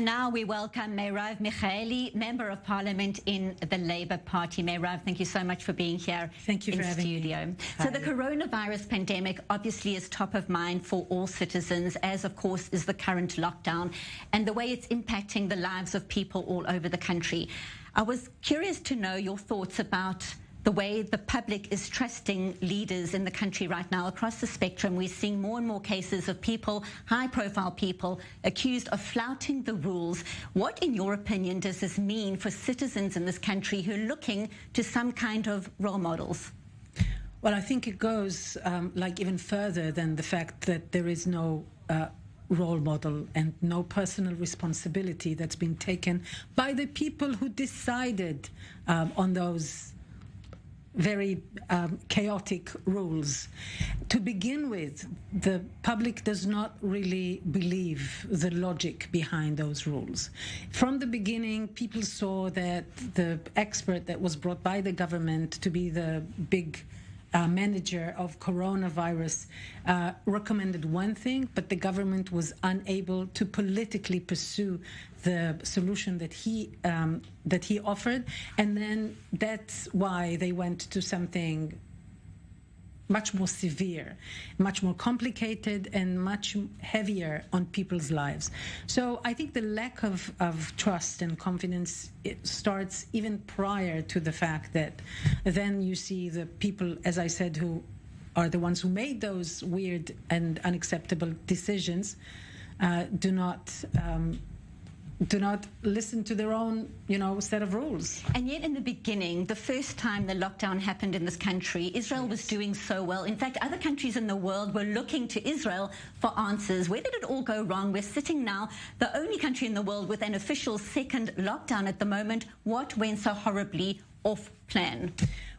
And now we welcome Merav Michaeli, Member of Parliament in the Labour Party. Merav, thank you so much for being here. Thank you for having studio. me. So the coronavirus pandemic obviously is top of mind for all citizens, as of course is the current lockdown and the way it's impacting the lives of people all over the country. I was curious to know your thoughts about the way the public is trusting leaders in the country right now. Across the spectrum, we're seeing more and more cases of people, high-profile people, accused of flouting the rules. What, in your opinion, does this mean for citizens in this country who are looking to some kind of role models? Well, I think it goes even further than the fact that there is no role model and no personal responsibility that's been taken by the people who decided on those very chaotic rules. To begin with, the public does not really believe the logic behind those rules. From the beginning, people saw that the expert that was brought by the government to be the big manager of coronavirus recommended one thing, but the government was unable to politically pursue the solution that he offered, and then that's why they went to something much more severe, much more complicated, and much heavier on people's lives. So I think the lack of trust and confidence, it starts even prior to the fact that then you see the people, as I said, who are the ones who made those weird and unacceptable decisions, do not listen to their own, set of rules. And yet in the beginning, the first time the lockdown happened in this country, Israel was doing so well. In fact, other countries in the world were looking to Israel for answers. Where did it all go wrong? We're sitting now, the only country in the world with an official second lockdown at the moment. What went so horribly off plan?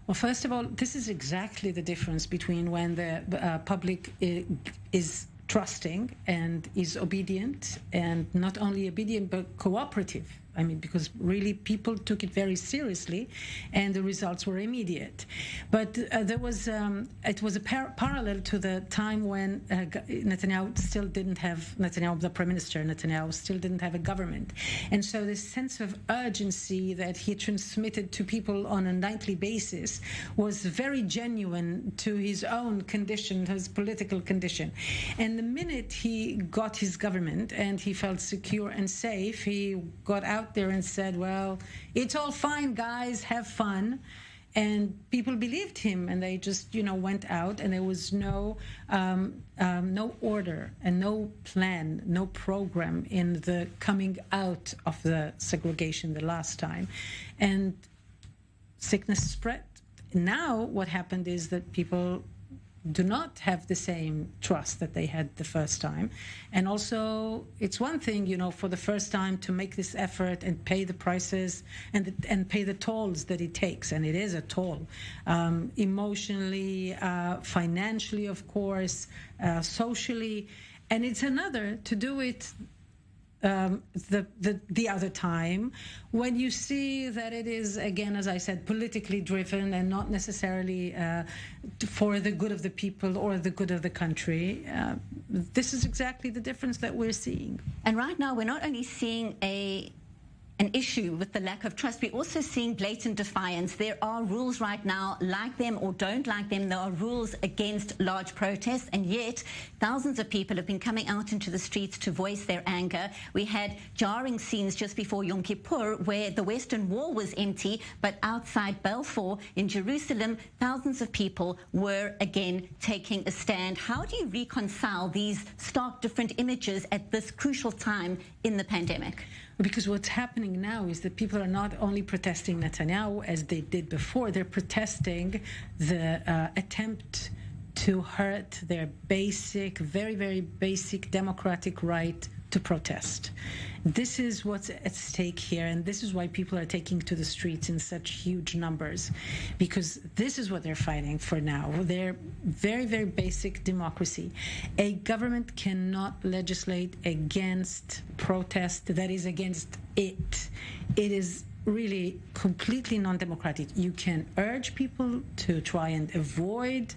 Well, first of all, this is exactly the difference between when the public is trusting and is obedient, and not only obedient but cooperative. I mean, because really people took it very seriously, and the results were immediate. But it was a parallel to the time when Netanyahu, the Prime Minister Netanyahu, still didn't have a government. And so this sense of urgency that he transmitted to people on a nightly basis was very genuine to his own condition, his political condition. And the minute he got his government and he felt secure and safe, he got out there and said, well, it's all fine, guys, have fun. And people believed him, and they just, went out, and there was no order and no plan, no program in the coming out of the segregation the last time. And sickness spread. Now what happened is that people do not have the same trust that they had the first time. And also, it's one thing, for the first time to make this effort and pay the prices and pay the tolls that it takes. And it is a toll, emotionally, financially, of course, socially. And it's another to do it the other time, when you see that it is, again, as I said, politically driven and not necessarily for the good of the people or the good of the country. This is exactly the difference that we're seeing. And right now, we're not only seeing an issue with the lack of trust, we're also seeing blatant defiance. There are rules right now, like them or don't like them. There are rules against large protests, and yet thousands of people have been coming out into the streets to voice their anger. We had jarring scenes just before Yom Kippur where the Western Wall was empty, but outside Balfour in Jerusalem, thousands of people were again taking a stand. How do you reconcile these stark different images at this crucial time in the pandemic? Because what's happening now is that people are not only protesting Netanyahu as they did before, they're protesting the attempt to hurt their basic, very, very basic democratic right to protest. This is what's at stake here, and this is why people are taking to the streets in such huge numbers, because this is what they're fighting for now. Their very, very basic democracy. A government cannot legislate against protest that is against it. It is really completely non-democratic. You can urge people to try and avoid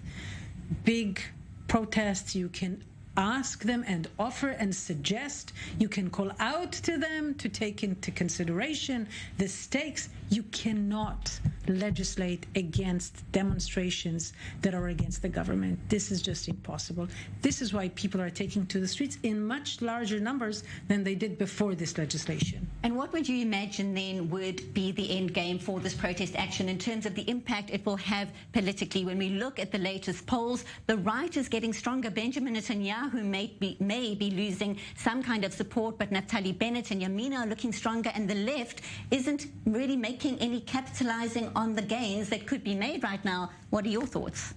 big protests. You can ask them and offer and suggest. You can call out to them to take into consideration the stakes. You cannot legislate against demonstrations that are against the government. This is just impossible. This is why people are taking to the streets in much larger numbers than they did before this legislation. And what would you imagine then would be the end game for this protest action in terms of the impact it will have politically? When we look at the latest polls, the right is getting stronger. Benjamin Netanyahu may be losing some kind of support, but Naftali Bennett and Yamina are looking stronger, and the left isn't really making any capitalizing on the gains that could be made right now. What are your thoughts?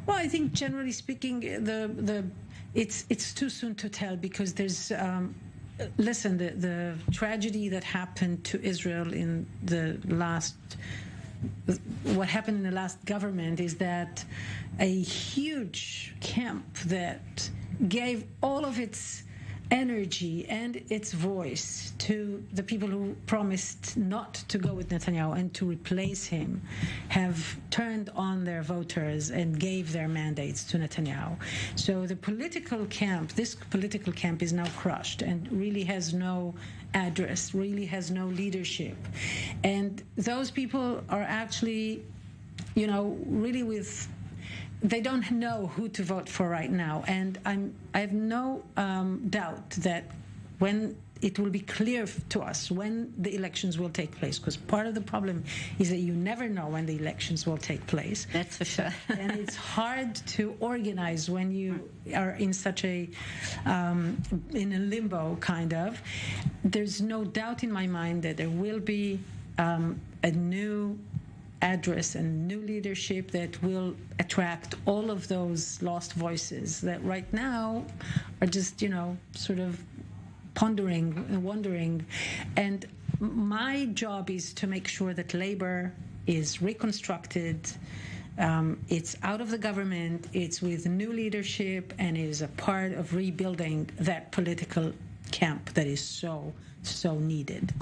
Well, I think generally speaking, it's too soon to tell, because there's listen, the tragedy that happened to Israel in the last, what happened in the last government is that a huge camp that gave all of its energy and its voice to the people who promised not to go with Netanyahu and to replace him have turned on their voters and gave their mandates to Netanyahu. So the political camp, this political camp, is now crushed and really has no address, really has no leadership. And those people are actually, really they don't know who to vote for right now. And I have no doubt that when it will be clear to us when the elections will take place, because part of the problem is that you never know when the elections will take place. That's for sure. And it's hard to organize when you are in such in a limbo, kind of. There's no doubt in my mind that there will be a new address and new leadership that will attract all of those lost voices that right now are just, sort of pondering and wondering. And my job is to make sure that labor is reconstructed. It's out of the government, it's with new leadership, and it is a part of rebuilding that political camp that is so needed.